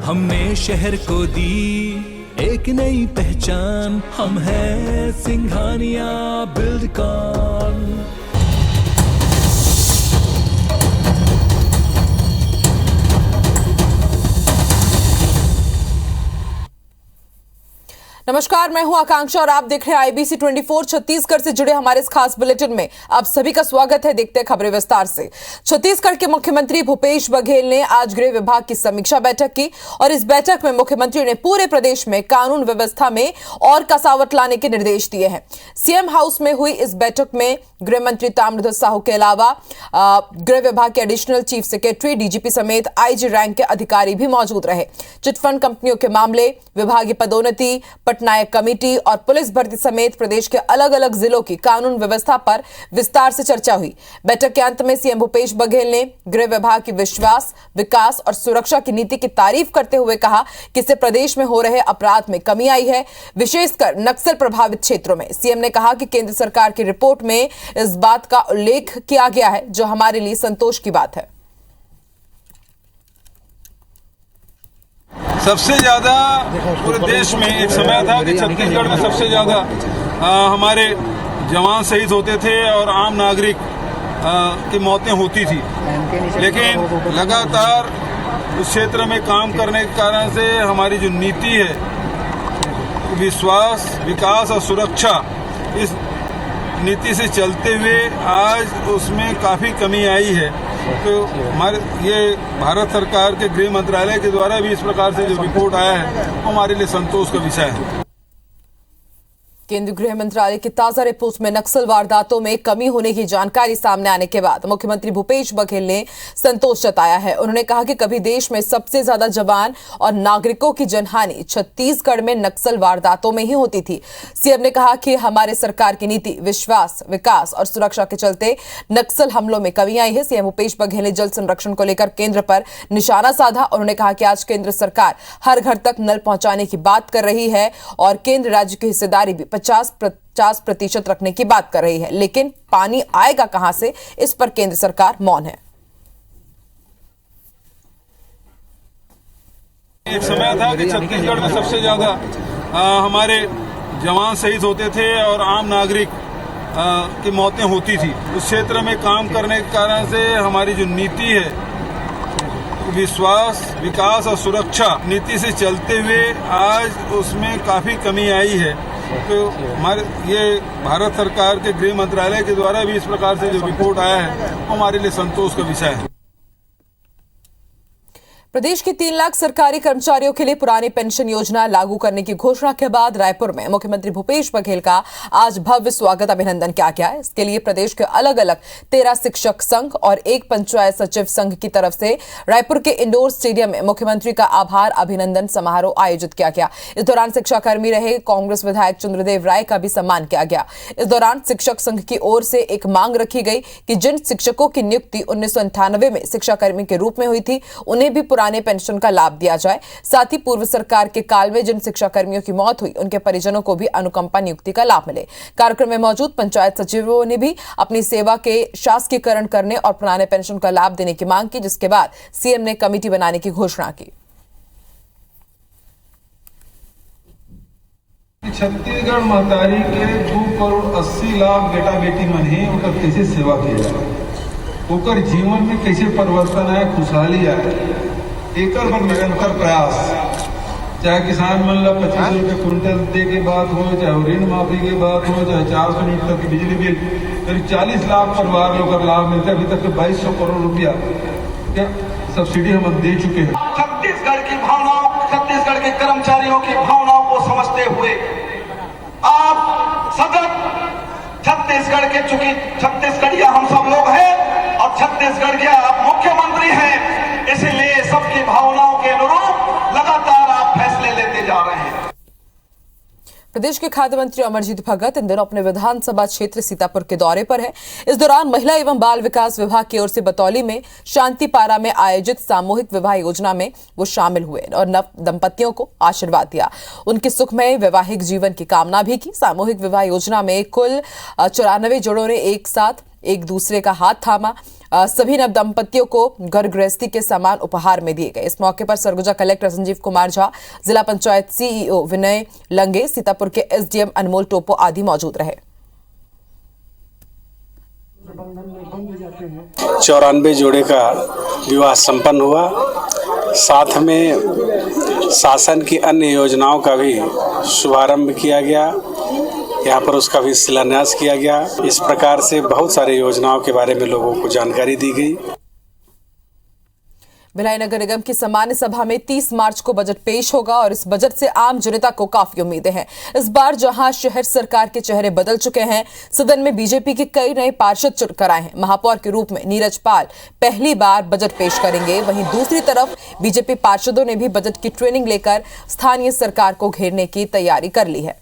हमने शहर को दी एक नई पहचान, हम हैं सिंघानिया बिल्डकॉन। नमस्कार, मैं हूं आकांक्षा और आप देख रहे हैं आईबीसी 24 छत्तीसगढ़ से जुड़े हमारे इस खास बुलेटिन में आप सभी का स्वागत है। देखते हैं खबरें विस्तार से। छत्तीसगढ़ के मुख्यमंत्री भूपेश बघेल ने आज गृह विभाग की समीक्षा बैठक की और इस बैठक में मुख्यमंत्री ने पूरे प्रदेश में कानून व्यवस्था में और कसावट लाने के निर्देश दिए हैं। सीएम हाउस में हुई इस बैठक में गृह मंत्री ताम्रध्वज साहू के अलावा गृह विभाग के एडिशनल चीफ सेक्रेटरी, डीजीपी समेत आईजी रैंक के अधिकारी भी मौजूद रहे। चिटफंड कंपनियों के मामले, विभागीय पदोन्नति, पटनायक कमेटी और पुलिस भर्ती समेत प्रदेश के अलग अलग जिलों की कानून व्यवस्था पर विस्तार से चर्चा हुई। बैठक के अंत में सीएम भूपेश बघेल ने गृह विभाग की विश्वास, विकास और सुरक्षा की नीति की तारीफ करते हुए कहा कि इससे प्रदेश में हो रहे अपराध में कमी आई है, विशेषकर नक्सल प्रभावित क्षेत्रों में। सीएम ने कहा कि केंद्र सरकार की रिपोर्ट में इस बात का उल्लेख किया गया है, जो हमारे लिए संतोष की बात है। सबसे ज्यादा पूरे देश में एक समय था कि छत्तीसगढ़ में सबसे ज्यादा हमारे जवान शहीद होते थे और आम नागरिक की मौतें होती थी, लेकिन लगातार उस क्षेत्र में काम करने के कारण से हमारी जो नीति है विश्वास, विकास और सुरक्षा, इस नीति से चलते हुए आज उसमें काफ़ी कमी आई है। तो हमारे ये भारत सरकार के गृह मंत्रालय के द्वारा भी इस प्रकार से जो रिपोर्ट आया है वो हमारे लिए संतोष का विषय है। केंद्रीय गृह मंत्रालय की ताजा रिपोर्ट में नक्सल वारदातों में कमी होने की जानकारी सामने आने के बाद मुख्यमंत्री भूपेश बघेल ने संतोष जताया है। उन्होंने कहा कि कभी देश में सबसे ज्यादा जवान और नागरिकों की जनहानि छत्तीसगढ़ में नक्सल वारदातों में ही होती थी। सीएम ने कहा कि हमारे सरकार की नीति विश्वास, विकास और सुरक्षा के चलते नक्सल हमलों में कमी आई है। सीएम भूपेश बघेल ने जल संरक्षण को लेकर केंद्र पर निशाना साधा। उन्होंने कहा कि आज केंद्र सरकार हर घर तक नल पहुंचाने की बात कर रही है और केंद्र राज्य की हिस्सेदारी भी 50% रखने की बात कर रही है, लेकिन पानी आएगा कहां से, इस पर केंद्र सरकार मौन है। एक समय था कि छत्तीसगढ़ में सबसे ज्यादा हमारे जवान शहीद होते थे और आम नागरिक की मौतें होती थी। उस क्षेत्र में काम करने के कारण से हमारी जो नीति है विश्वास, विकास और सुरक्षा नीति से चलते हुए आज उसमें काफी कमी आई है। तो हमारे ये भारत सरकार के गृह मंत्रालय के द्वारा भी इस प्रकार से जो रिपोर्ट आया है वो हमारे लिए संतोष का विषय है। प्रदेश के 3 लाख सरकारी कर्मचारियों के लिए पुरानी पेंशन योजना लागू करने की घोषणा के बाद रायपुर में मुख्यमंत्री भूपेश बघेल का आज भव्य स्वागत अभिनंदन किया गया है। इसके लिए प्रदेश के अलग अलग 13 शिक्षक संघ और 1 पंचायत सचिव संघ की तरफ से रायपुर के इंडोर स्टेडियम में मुख्यमंत्री का आभार अभिनंदन समारोह आयोजित किया गया। इस दौरान शिक्षाकर्मी रहे कांग्रेस विधायक चंद्रदेव राय का भी सम्मान किया गया। इस दौरान शिक्षक संघ की ओर से एक मांग रखी गई कि जिन शिक्षकों की नियुक्ति 1998 में शिक्षाकर्मी के रूप में हुई थी, उन्हें भी पुराने पेंशन का लाभ दिया जाए। साथ ही पूर्व सरकार के काल में जिन शिक्षाकर्मियों की मौत हुई, उनके परिजनों को भी अनुकंपा नियुक्ति का लाभ मिले। कार्यक्रम में मौजूद पंचायत सचिवों ने भी अपनी सेवा के शासकीयकरण करने और पुराने पेंशन का लाभ देने की मांग की, जिसके बाद सीएम ने कमेटी बनाने की घोषणा की। छत्तीसगढ़ महतारी के 2 करोड़ 80 लाख बेटा बेटी मन है, उनका कैसे सेवा किया जाए, उनकर जीवन में कैसे परिवर्तन आए, खुशहाली आए, एक निरंतर प्रयास। चाहे किसान मन ला 25 रुपये क्विंटल दे के बात हो, चाहे ऋण माफी की बात हो, चाहे 400 यूनिट तक की बिजली बिल, करीब 40 लाख परिवार लोग का लाभ मिलता है। अभी तक 2200 करोड़ रुपया क्या सब्सिडी हम दे चुके हैं। छत्तीसगढ़ की भावनाओं, छत्तीसगढ़ के कर्मचारियों की भावनाओं को समझते हुए आप सतत छत्तीसगढ़ के, चूंकि छत्तीसगढ़िया हम सब लोग हैं और छत्तीसगढ़ के आप मुख्यमंत्री हैं, इसलिए सबकी भावनाओं के अनुरूप लगातार आप फैसले लेते जा रहे हैं। प्रदेश के खाद्य मंत्री अमरजीत भगत इन दिनों अपने विधानसभा क्षेत्र सीतापुर के दौरे पर है। इस दौरान महिला एवं बाल विकास विभाग की ओर से बतौली में शांतिपारा में आयोजित सामूहिक विवाह योजना में वो शामिल हुए और नव दंपतियों को आशीर्वाद दिया। उनके सुखमय वैवाहिक जीवन की कामना भी की। सामूहिक विवाह योजना में कुल 94 जोड़ों ने एक साथ एक दूसरे का हाथ थामा सभी नव दंपतियों को घर गृहस्थी के सामान उपहार में दिए गए। इस मौके पर सरगुजा कलेक्टर संजीव कुमार झा, जिला पंचायत सीईओ विनय लंगे, सीतापुर के एसडीएम अनमोल टोपो आदि मौजूद रहे। 94 जोड़े का विवाह संपन्न हुआ। साथ में शासन की अन्य योजनाओं का भी शुभारंभ किया गया, यहाँ पर उसका भी शिलान्यास किया गया। इस प्रकार से बहुत सारी योजनाओं के बारे में लोगों को जानकारी दी गई। भिलाई नगर निगम की सामान्य सभा में 30 मार्च को बजट पेश होगा और इस बजट से आम जनता को काफी उम्मीदें हैं। इस बार जहां शहर सरकार के चेहरे बदल चुके हैं, सदन में बीजेपी के कई नए पार्षद चुनकर आए हैं। महापौर के रूप में नीरज पाल पहली बार बजट पेश करेंगे। वहीं दूसरी तरफ बीजेपी पार्षदों ने भी बजट की ट्रेनिंग लेकर स्थानीय सरकार को घेरने की तैयारी कर ली है।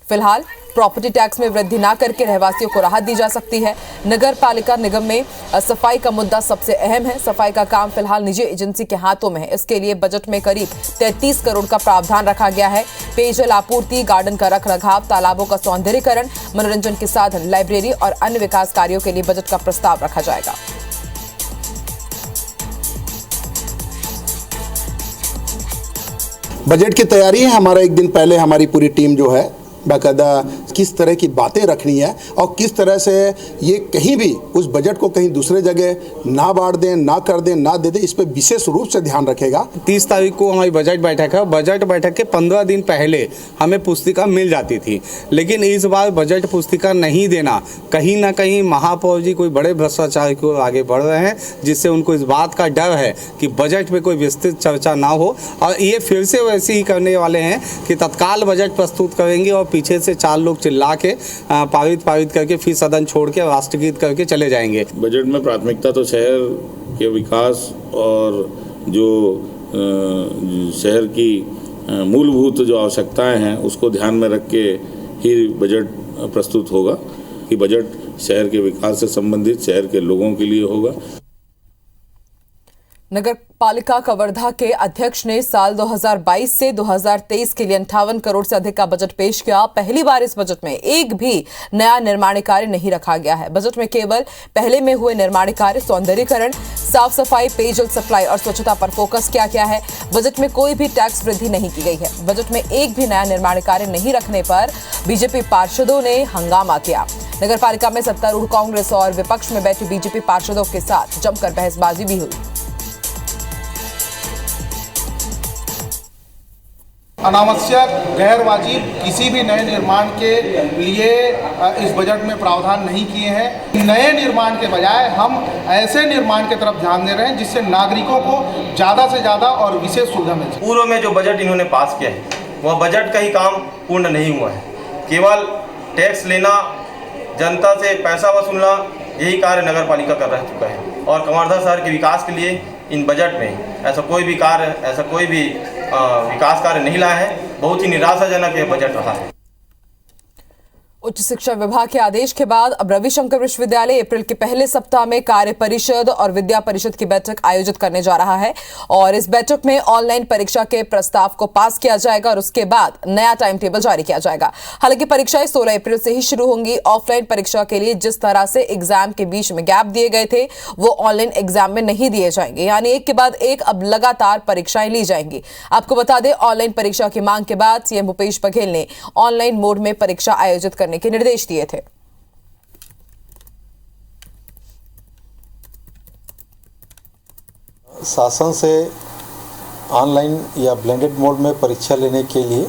फिलहाल प्रॉपर्टी टैक्स में वृद्धि न करके रहवासियों को राहत दी जा सकती है। नगर पालिका निगम में सफाई का मुद्दा सबसे अहम है। सफाई का काम फिलहाल निजी एजेंसी के हाथों में है। इसके लिए बजट में करीब 33 करोड़ का प्रावधान रखा गया है। पेयजल आपूर्ति, गार्डन का रखरखाव, तालाबों का सौंदर्यीकरण, मनोरंजन के साधन, लाइब्रेरी और अन्य विकास कार्यों के लिए बजट का प्रस्ताव रखा जाएगा। बजट की तैयारी है। हमारा एक दिन पहले हमारी पूरी टीम जो है बाकायदा किस तरह की बातें रखनी है और किस तरह से ये कहीं भी उस बजट को कहीं दूसरे जगह ना बांट दें, ना कर दें, ना दे दें, इस पर विशेष रूप से ध्यान रखेगा। 30 तारीख को हमारी बजट बैठक है। बजट बैठक के 15 दिन पहले हमें पुस्तिका मिल जाती थी, लेकिन इस बार बजट पुस्तिका नहीं देना, कहीं ना कहीं महापौर जी कोई बड़े भ्रष्टाचार को आगे बढ़ रहे हैं, जिससे उनको इस बात का डर है कि बजट में कोई विस्तृत चर्चा ना हो। और ये फिर से वैसे ही करने वाले हैं कि तत्काल बजट प्रस्तुत करेंगे और पीछे से 4 लोग चिल्ला के पारित करके फिर सदन छोड़ के राष्ट्रगीत करके चले जाएंगे। बजट में प्राथमिकता तो शहर के विकास और जो शहर की मूलभूत जो आवश्यकताएं हैं उसको ध्यान में रख के ही बजट प्रस्तुत होगा कि बजट शहर के विकास से संबंधित शहर के लोगों के लिए होगा। नगर पालिका कवर्धा के अध्यक्ष ने साल 2022 से 2023 के लिए 58 करोड़ से अधिक का बजट पेश किया। पहली बार इस बजट में एक भी नया निर्माण कार्य नहीं रखा गया है। बजट में केवल पहले में हुए निर्माण कार्य, सौंदर्यीकरण, साफ सफाई, पेयजल सप्लाई और स्वच्छता पर फोकस किया गया है। बजट में कोई भी टैक्स वृद्धि नहीं की गई है। बजट में एक भी नया निर्माण कार्य नहीं रखने पर बीजेपी पार्षदों ने हंगामा किया। नगर पालिका में सत्तारूढ़ कांग्रेस और विपक्ष में बैठे बीजेपी पार्षदों के साथ जमकर बहसबाजी भी हुई। अनावश्यक, गैर वाजिब किसी भी नए निर्माण के लिए इस बजट में प्रावधान नहीं किए हैं। नए निर्माण के बजाय हम ऐसे निर्माण की तरफ ध्यान दे रहे हैं जिससे नागरिकों को ज़्यादा से ज़्यादा और विशेष सुविधा मिले। पूर्व में जो बजट इन्होंने पास किया है वह बजट का ही काम पूर्ण नहीं हुआ है। केवल टैक्स लेना, जनता से पैसा वसूलना, यही कार्य नगर पालिका कर रह चुका है। और कवर्धा शहर के विकास के लिए इन बजट में ऐसा कोई भी विकास कार्य नहीं लाया है। बहुत ही निराशाजनक यह बजट रहा है। उच्च शिक्षा विभाग के आदेश के बाद अब रविशंकर विश्वविद्यालय अप्रैल के पहले सप्ताह में कार्य परिषद और विद्या परिषद की बैठक आयोजित करने जा रहा है और इस बैठक में ऑनलाइन परीक्षा के प्रस्ताव को पास किया जाएगा और उसके बाद नया टाइम टेबल जारी किया जाएगा। हालांकि परीक्षाएं 16 अप्रैल से ही शुरू होंगी। ऑफलाइन परीक्षा के लिए जिस तरह से एग्जाम के बीच में गैप दिए गए थे वो ऑनलाइन एग्जाम में नहीं दिए जाएंगे, यानी एक के बाद एक अब लगातार परीक्षाएं ली जाएंगी। आपको बता दें, ऑनलाइन परीक्षा की मांग के बाद सीएम भूपेश बघेल ने ऑनलाइन मोड में परीक्षा आयोजित करने के निर्देश दिए थे। शासन से ऑनलाइन या ब्लेंडेड मोड में परीक्षा लेने के लिए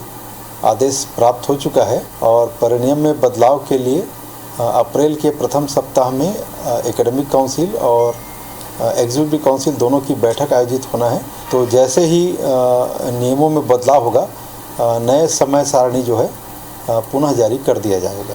आदेश प्राप्त हो चुका है और परिनियम में बदलाव के लिए अप्रैल के प्रथम सप्ताह में एकेडमिक काउंसिल और एग्जीक्यूटिव काउंसिल दोनों की बैठक आयोजित होना है। तो जैसे ही नियमों में बदलाव होगा, नए समय सारणी जो है पुनः जारी कर दिया जाएगा।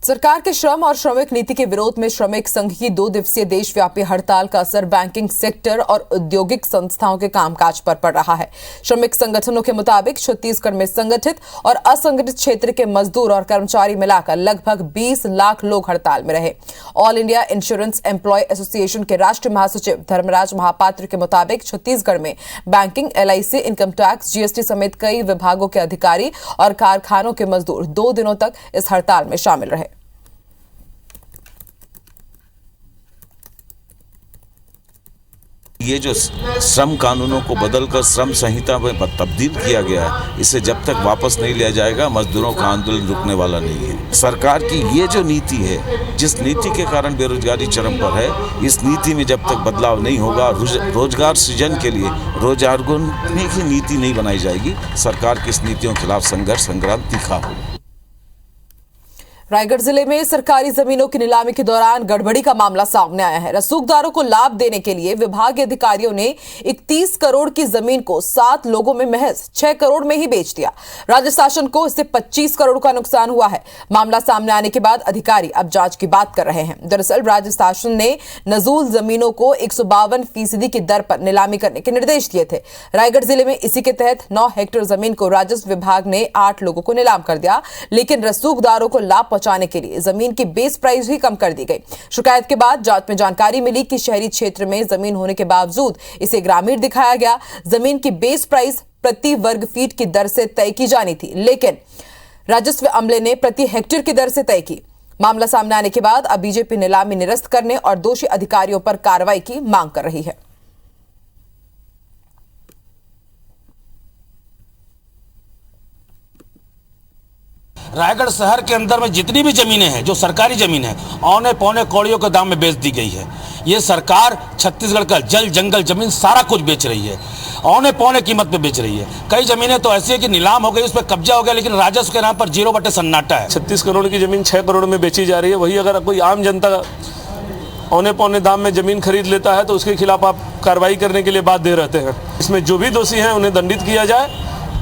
सरकार के श्रम और श्रमिक नीति के विरोध में श्रमिक संघ की 2 दिवसीय देशव्यापी हड़ताल का असर बैंकिंग सेक्टर और औद्योगिक संस्थाओं के कामकाज पर पड़ रहा है। श्रमिक संगठनों के मुताबिक छत्तीसगढ़ में संगठित और असंगठित क्षेत्र के मजदूर और कर्मचारी मिलाकर लगभग 20 लाख लोग हड़ताल में रहे। All India insurance employ association के राष्ट्रीय महासचिव धर्मराज महापात्र के मुताबिक छत्तीसगढ़ में banking, LIC, income tax, GST समेत कई विभागों के अधिकारी और कारखानों के मजदूर 2 दिनों तक इस हड़ताल में शामिल रहे। ये जो श्रम कानूनों को बदलकर श्रम संहिता में तब्दील किया गया है, इसे जब तक वापस नहीं लिया जाएगा मजदूरों का आंदोलन रुकने वाला नहीं है। सरकार की ये जो नीति है, जिस नीति के कारण बेरोजगारी चरम पर है, इस नीति में जब तक बदलाव नहीं होगा, रोजगार सृजन के लिए रोजगार की नीति नहीं बनाई जाएगी, सरकार की इस नीतियों के खिलाफ संघर्ष संग्राम तीखा होगा। रायगढ़ जिले में सरकारी जमीनों की नीलामी के दौरान गड़बड़ी का मामला सामने आया है। रसूखदारों को लाभ देने के लिए विभागीय अधिकारियों ने 31 करोड़ की जमीन को 7 लोगों में महज 6 करोड़ में ही बेच दिया। राज्य शासन को इससे 25 करोड़ का नुकसान हुआ है। मामला सामने आने के बाद अधिकारी अब जांच की बात कर रहे हैं। दरअसल राज्य शासन ने नजूल जमीनों को 152% की दर पर नीलामी करने के निर्देश दिए थे। रायगढ़ जिले में इसी के तहत 9 हेक्टेयर जमीन को राजस्व विभाग ने 8 लोगों को नीलाम कर दिया, लेकिन रसूखदारों को लाभ पहुंचाने के लिए जमीन की बेस प्राइस भी कम कर दी गई। शिकायत के बाद जांच में जानकारी मिली कि शहरी क्षेत्र में जमीन होने के बावजूद इसे ग्रामीण दिखाया गया। जमीन की बेस प्राइस प्रति वर्ग फीट की दर से तय की जानी थी, लेकिन राजस्व अमले ने प्रति हेक्टेयर की दर से तय की। मामला सामने आने के बाद अब बीजेपी नीलामी निरस्त करने और दोषी अधिकारियों पर कार्रवाई की मांग कर रही है। रायगढ़ शहर के अंदर में जितनी भी जमीनें हैं, जो सरकारी जमीन है, औने पौने कौड़ियों के दाम में बेच दी गई है। ये सरकार छत्तीसगढ़ का जल जंगल जमीन सारा कुछ बेच रही है, औने पौने कीमत पे बेच रही है। कई जमीनें तो ऐसी है कि नीलाम हो गई, उस पर कब्जा हो गया, लेकिन राजस्व के नाम पर 0 सन्नाटा है। 36 करोड़ की जमीन 6 करोड़ में बेची जा रही है। वही अगर कोई आम जनता औने पौने दाम में जमीन खरीद लेता है तो उसके खिलाफ आप कार्रवाई करने के लिए बाध्य रहते हैं। इसमें जो भी दोषी हैं उन्हें दंडित किया जाए,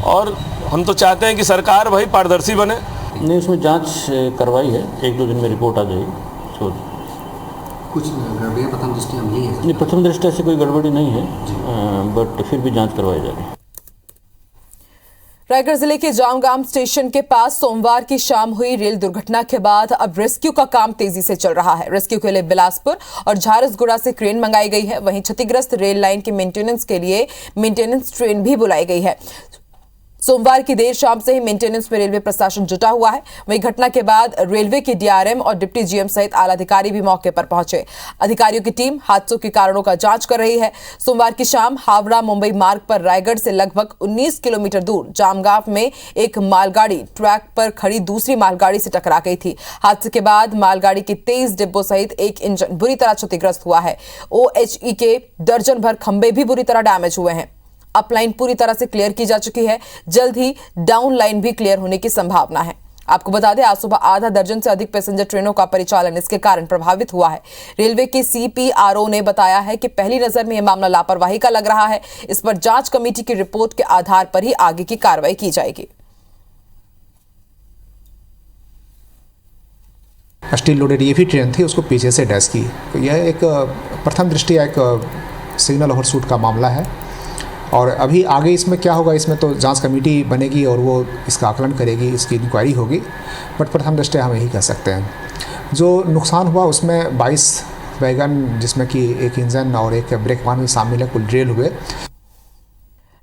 और हम तो चाहते हैं कि सरकार वही पारदर्शी बने। नहीं, उसमें जांच करवाई है, 1-2 दिन में रिपोर्ट आ जाएगी। कुछ गड़बड़ियाँ प्रथम दृष्टया मिली है? नहीं, प्रथम दृष्टया से कोई गड़बड़ी नहीं है, बट फिर भी जांच करवाई जा रही है। रायगढ़ जिले के जामगाम स्टेशन के पास सोमवार की शाम हुई रेल दुर्घटना के बाद अब रेस्क्यू का काम तेजी से चल रहा है। रेस्क्यू के लिए बिलासपुर और झारसगुड़ा से क्रेन मंगाई गई है। वहीं क्षतिग्रस्त रेल लाइन के मेंटेनेंस के लिए मेंटेनेंस ट्रेन भी बुलाई गई है। सोमवार की देर शाम से ही मेंटेनेंस में रेलवे प्रशासन जुटा हुआ है। वहीं घटना के बाद रेलवे के डीआरएम और डिप्टी जीएम सहित आला अधिकारी भी मौके पर पहुंचे। अधिकारियों की टीम हादसों के कारणों का जांच कर रही है। सोमवार की शाम हावड़ा मुंबई मार्ग पर रायगढ़ से लगभग 19 किलोमीटर दूर जामगांव में एक मालगाड़ी ट्रैक पर खड़ी दूसरी मालगाड़ी से टकरा गई थी। हादसे के बाद मालगाड़ी के 23 डिब्बों सहित एक इंजन बुरी तरह क्षतिग्रस्त हुआ है। OHE के दर्जन भर खंभे भी बुरी तरह डैमेज हुए हैं। अप लाइन पूरी तरह से क्लियर की जा चुकी है। जल्द ही डाउन लाइन भी क्लियर होने की संभावना है। आपको बता दें, आज सुबह आधा दर्जन से अधिक पैसेंजर ट्रेनों का परिचालन इसके कारण प्रभावित हुआ है। रेलवे के CPRO ने बताया है कि पहली नजर में यह मामला लापरवाही का लग रहा है। इस पर जांच कमेटी की रिपोर्ट के आधार पर ही आगे की कार्रवाई की जाएगी। स्टील लोडेड ये भी ट्रेन थी, उसको पीछे से डैश की। तो यह एक प्रथम दृष्टया एक सिग्नल ओवरशूट का मामला है, और अभी आगे इसमें क्या होगा, इसमें तो जांच कमेटी बनेगी और वो इसका आकलन करेगी, इसकी इंक्वायरी होगी। बट प्रथम दृष्टया हम यही कह सकते हैं। जो नुकसान हुआ उसमें 22 वैगन, जिसमें कि एक इंजन और एक ब्रेक वाहन भी शामिल है, कुल ड्रेल हुए।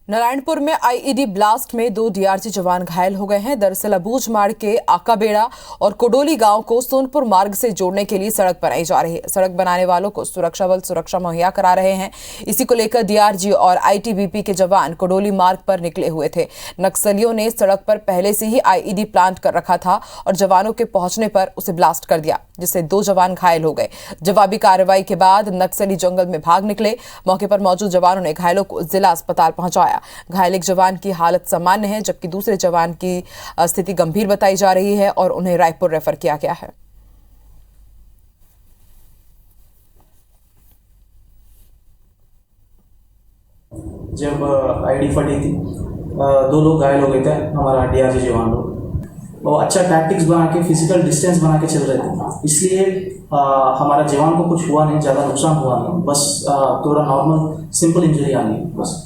नारायणपुर में IED ब्लास्ट में 2 DRG जवान घायल हो गए हैं। दरअसल अबूझ मार्ग के आकाबेड़ा और कोडोली गांव को सोनपुर मार्ग से जोड़ने के लिए सड़क बनाई जा रही है। सड़क बनाने वालों को सुरक्षा बल सुरक्षा मुहैया करा रहे हैं। इसी को लेकर DRG और ITBP के जवान कोडोली मार्ग पर निकले हुए थे। नक्सलियों ने सड़क पर पहले से ही IED प्लांट कर रखा था और जवानों के पहुंचने पर उसे ब्लास्ट कर दिया, जिससे 2 जवान घायल हो गए। जवाबी कार्रवाई के बाद नक्सली जंगल में भाग निकले। मौके पर मौजूद जवानों ने घायलों को जिला अस्पताल पहुंचाया। घायल एक जवान की हालत सामान्य है, जबकि दूसरे जवान की स्थिति गंभीर बताई जा रही है और उन्हें रायपुर रेफर किया गया है। जब IED फटी थी, 2 लोग घायल हो गए थे, हमारा DRG जवान लोग। वो अच्छा टैक्टिक्स बना के, फिजिकल डिस्टेंस बना के चल रहे थे, इसलिए हमारा जवान को कुछ हुआ नहीं, ज़्यादा नुकसान हुआ नहीं, बस थोड़ा नॉर्मल सिंपल इंजरी आनी है बस।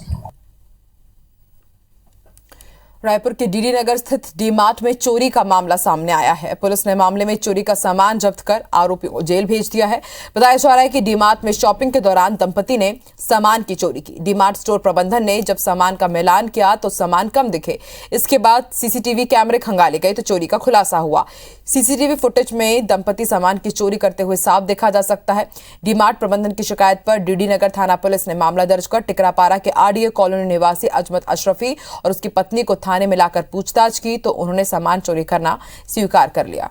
रायपुर के डीडी नगर स्थित डी मार्ट में चोरी का मामला सामने आया है। पुलिस ने मामले में चोरी का सामान जब्त कर आरोपी को जेल भेज दिया है। बताया जा रहा है कि डी मार्ट में शॉपिंग के दौरान दंपति ने सामान की चोरी की। डी मार्ट स्टोर प्रबंधन ने जब सामान का मिलान किया तो सामान कम दिखे। इसके बाद सीसीटीवी कैमरे खंगाले गए तो चोरी का खुलासा हुआ। सीसीटीवी फुटेज में दंपति सामान की चोरी करते हुए साफ देखा जा सकता है। डी मार्ट प्रबंधन की शिकायत पर डीडी नगर थाना पुलिस ने मामला दर्ज कर टिकरापारा के आरडीए कॉलोनी निवासी अजमत अशरफी और उसकी पत्नी को थाने में लाकर पूछताछ की तो उन्होंने सामान चोरी करना स्वीकार कर लिया।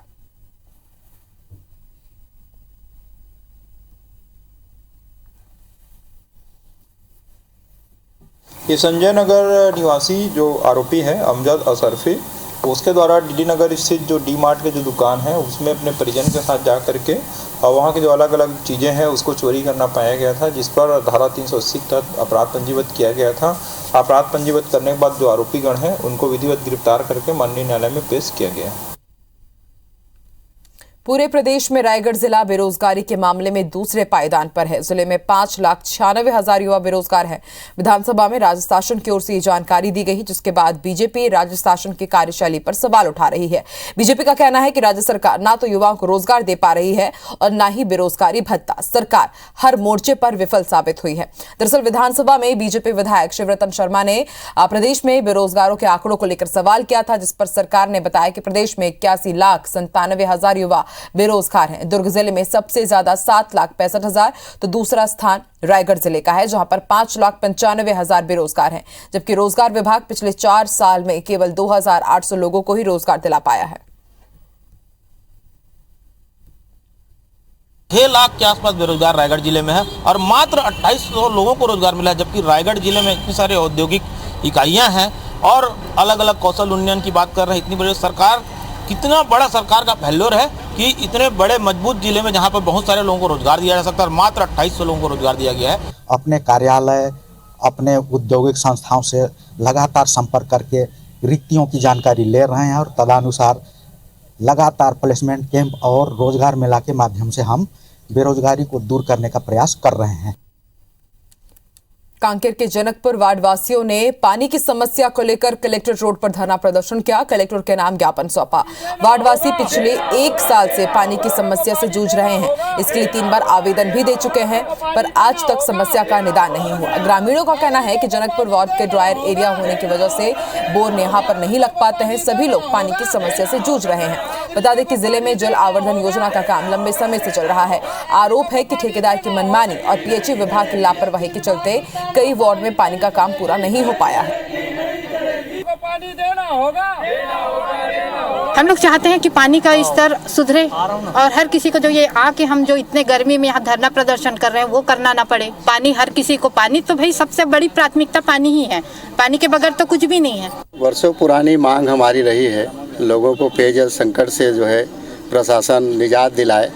ये संजय नगर निवासी जो आरोपी है अमजद अशरफी, उसके द्वारा डीडी नगर स्थित जो डी मार्ट के जो दुकान है उसमें अपने परिजन के साथ जा करके और वहाँ की जो अलग अलग चीज़ें हैं उसको चोरी करना पाया गया था, जिस पर धारा 380 के तहत अपराध पंजीबद्ध किया गया था। अपराध पंजीबद्ध करने के बाद जो आरोपीगण हैं उनको विधिवत गिरफ्तार करके माननीय न्यायालय में पेश किया गया। पूरे प्रदेश में रायगढ़ जिला बेरोजगारी के मामले में दूसरे पायदान पर है। जिले में 5,96,000 युवा बेरोजगार हैं। विधानसभा में राज्य शासन की ओर से ये जानकारी दी गई, जिसके बाद बीजेपी राज्य शासन की कार्यशैली पर सवाल उठा रही है। बीजेपी का कहना है कि राज्य सरकार ना तो युवाओं को रोजगार दे पा रही है और न ही बेरोजगारी भत्ता। सरकार हर मोर्चे पर विफल साबित हुई है। दरअसल विधानसभा में बीजेपी विधायक शिवरतन शर्मा ने प्रदेश में बेरोजगारों के आंकड़ों को लेकर सवाल किया था, जिस पर सरकार ने बताया कि प्रदेश में 81,97,000 युवा बेरोजगार हैं। दुर्ग जिले में सबसे ज्यादा 7,65,000 तो दूसरा स्थान रायगढ़ जिले का है, जहां पर 5,95,000 बेरोजगार हैं, जबकि रोजगार विभाग पिछले 4 साल में केवल 2,800 लोगों को ही रोजगार दिला पाया है। 6 लाख के आसपास बेरोजगार रायगढ़ जिले में है और मात्र 2800 लोगों को रोजगार मिला है, जबकि रायगढ़ जिले में इतनी सारे औद्योगिक इकाइयां हैं और अलग अलग कौशल उन्नयन की बात कर रहे हैं। इतनी बड़ी सरकार, कितना बड़ा सरकार का फेल्योर है कि इतने बड़े मजबूत जिले में जहां पर बहुत सारे लोगों को रोजगार दिया जा सकता है, मात्र 2800 लोगों को रोजगार दिया गया है। अपने कार्यालय, अपने औद्योगिक संस्थाओं से लगातार संपर्क करके रिक्तियों की जानकारी ले रहे हैं और तदनुसार लगातार प्लेसमेंट कैंप और रोजगार मेला के माध्यम से हम बेरोजगारी को दूर करने का प्रयास कर रहे हैं। कांकेर के जनकपुर वार्ड वासियों ने पानी की समस्या को लेकर कलेक्ट्रेट रोड पर धरना प्रदर्शन किया। कलेक्टर के नाम ज्ञापन सौंपा। वार्डवासी पिछले 1 साल से पानी की समस्या से जूझ रहे हैं। इसके लिए 3 बार आवेदन भी दे चुके हैं, पर आज तक समस्या का निदान नहीं हुआ। ग्रामीणों का कहना है कि जनकपुर वार्ड के ड्रायर एरिया होने की वजह से बोर यहाँ पर नहीं लग पाते हैं। सभी लोग पानी की समस्या से जूझ रहे हैं। बता दें कि जिले में जल आवर्धन योजना का काम लंबे समय से चल रहा है। आरोप है कि ठेकेदार की मनमानी और पीएचई विभाग की लापरवाही के चलते कई वार्ड में पानी का काम पूरा नहीं हो पाया है। हम लोग चाहते हैं कि पानी का स्तर सुधरे और हर किसी को जो ये आके हम जो इतने गर्मी में यहाँ धरना प्रदर्शन कर रहे हैं वो करना ना पड़े। पानी हर किसी को, पानी तो भाई सबसे बड़ी प्राथमिकता पानी ही है। पानी के बगैर तो कुछ भी नहीं है। वर्षों पुरानी मांग हमारी रही है, लोगों को पेयजल संकट से जो है प्रशासन निजात दिलाए,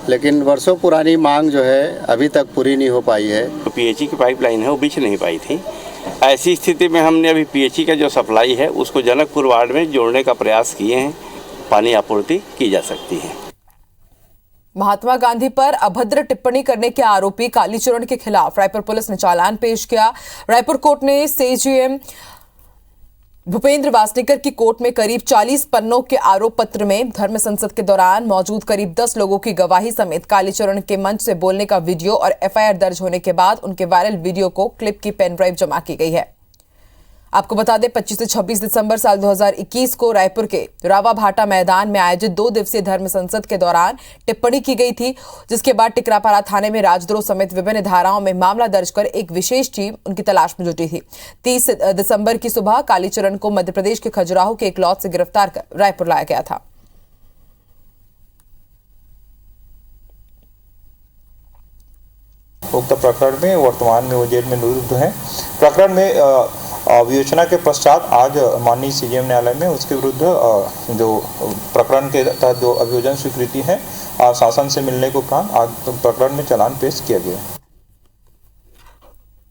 लेकिन वर्षों पुरानी मांग जो है अभी तक पूरी नहीं हो पाई है। पीएचई की पाइपलाइन है वो बिछ नहीं पाई थी। ऐसी स्थिति में हमने अभी पीएचई का जो सप्लाई है उसको जनकपुर वार्ड में जोड़ने का प्रयास किए हैं। पानी आपूर्ति की जा सकती है। महात्मा गांधी पर अभद्र टिप्पणी करने के आरोपी कालीचरण के खिलाफ रायपुर पुलिस ने चालान पेश किया। रायपुर कोर्ट ने सीजेएम भूपेंद्र वासनिकर की कोर्ट में करीब 40 पन्नों के आरोप पत्र में धर्म संसद के दौरान मौजूद करीब 10 लोगों की गवाही समेत कालीचरण के मंच से बोलने का वीडियो और एफआईआर दर्ज होने के बाद उनके वायरल वीडियो को क्लिप की पेन ड्राइव जमा की गई है। आपको बता दें 25 से 26 दिसंबर साल 2021 को रायपुर के रावा भाटा मैदान में आयोजित 2 दिवसीय धर्म संसद के दौरान टिप्पणी की गई थी, जिसके बाद टिकरापारा थाने में राजद्रोह समेत विभिन्न धाराओं में मामला दर्ज कर एक विशेष टीम उनकी तलाश में जुटी थी। 30 दिसंबर की सुबह कालीचरण को मध्य प्रदेश के खजुराहो के एक लॉज से गिरफ्तार कर रायपुर लाया गया था। उक्त प्रकरण में वर्तमान में वो जेल में निरुद्ध हैं। प्रकरण में विवेचना के पश्चात आज माननीय सीजेएम न्यायालय में उसके विरुद्ध जो प्रकरण के तहत जो अभियोजन स्वीकृति है शासन से मिलने को कहा, आज प्रकरण में चालान पेश किया गया।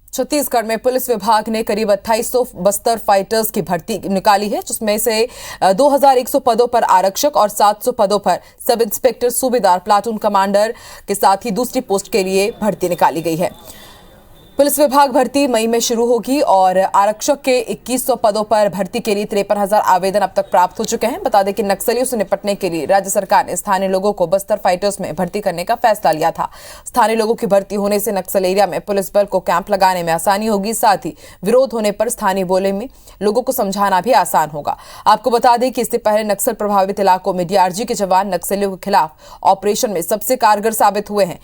छत्तीसगढ़ में पुलिस विभाग ने करीब 2800 बस्तर फाइटर्स की भर्ती निकाली है, जिसमें से 2100 पदों पर आरक्षक और 700 पदों पर सब इंस्पेक्टर, सूबेदार, प्लाटून कमांडर के साथ ही दूसरी पोस्ट के लिए भर्ती निकाली गई है। पुलिस विभाग भर्ती मई में शुरू होगी और आरक्षक के 2100 पदों पर भर्ती के लिए 53,000 आवेदन अब तक प्राप्त हो चुके हैं। बता दें कि नक्सलियों से निपटने के लिए राज्य सरकार ने स्थानीय लोगों को बस्तर फाइटर्स में भर्ती करने का फैसला लिया था। स्थानीय लोगों की भर्ती होने से नक्सल एरिया में पुलिस बल को कैंप लगाने में आसानी होगी, साथ ही विरोध होने पर स्थानीय बोली में लोगों को समझाना भी आसान होगा। आपको बता दें कि इससे पहले नक्सल प्रभावित इलाकों में डीआरजी के जवान नक्सलियों के खिलाफ ऑपरेशन में सबसे कारगर साबित हुए हैं।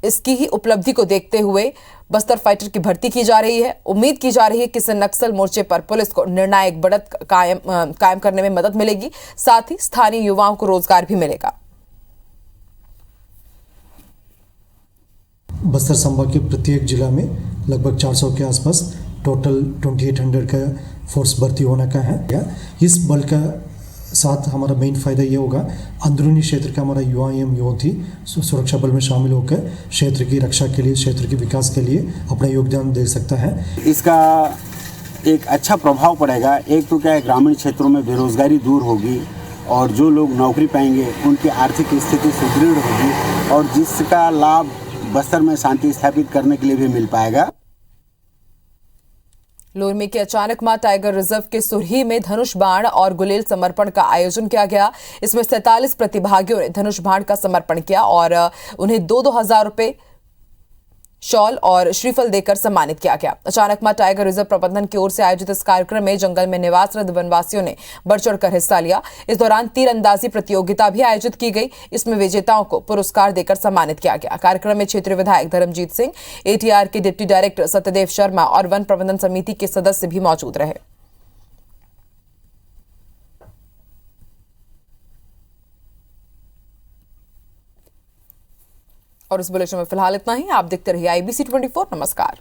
इसकी ही उपलब्धि को देखते हुए बस्तर फाइटर की भर्ती की जा रही है। उम्मीद की जा रही है कि इससे नक्सल मोर्चे पर पुलिस को निर्णायक बढ़त कायम करने में मदद मिलेगी, साथ ही स्थानीय युवाओं को रोजगार भी मिलेगा। बस्तर संभाग के प्रत्येक जिला में लगभग 400 के आसपास टोटल 2800 का फोर्स भर्ती होने का है। इस बल का साथ हमारा मेन फ़ायदा ये होगा, अंदरूनी क्षेत्र का हमारा युवा एवं युवती सुरक्षा बल में शामिल होकर क्षेत्र की रक्षा के लिए, क्षेत्र के विकास के लिए अपना योगदान दे सकता है। इसका एक अच्छा प्रभाव पड़ेगा। एक तो क्या है, ग्रामीण क्षेत्रों में बेरोजगारी दूर होगी और जो लोग नौकरी पाएंगे उनकी आर्थिक स्थिति सुदृढ़ होगी और जिसका लाभ बस्तर में शांति स्थापित करने के लिए भी मिल पाएगा। लोरमी के अचानक मां टाइगर रिजर्व के सुरही में धनुष बाण और गुलेल समर्पण का आयोजन किया गया। इसमें 47 प्रतिभागियों ने धनुष बाण का समर्पण किया और उन्हें 2,000 रुपए, शॉल और श्रीफल देकर सम्मानित किया गया। अचानक मां टाइगर रिजर्व प्रबंधन की ओर से आयोजित इस कार्यक्रम में जंगल में निवासरत वनवासियों ने बढ़ चढ़कर हिस्सा लिया। इस दौरान तीरंदाजी प्रतियोगिता भी आयोजित की गई। इसमें विजेताओं को पुरस्कार देकर सम्मानित किया गया। कार्यक्रम में क्षेत्रीय विधायक धर्मजीत सिंह, एटीआर के डिप्टी डायरेक्टर सत्यदेव शर्मा और वन प्रबंधन समिति के सदस्य भी मौजूद रहे। और इस बुलेटिन में फिलहाल इतना ही। आप देखते रहिए IBC 24। नमस्कार।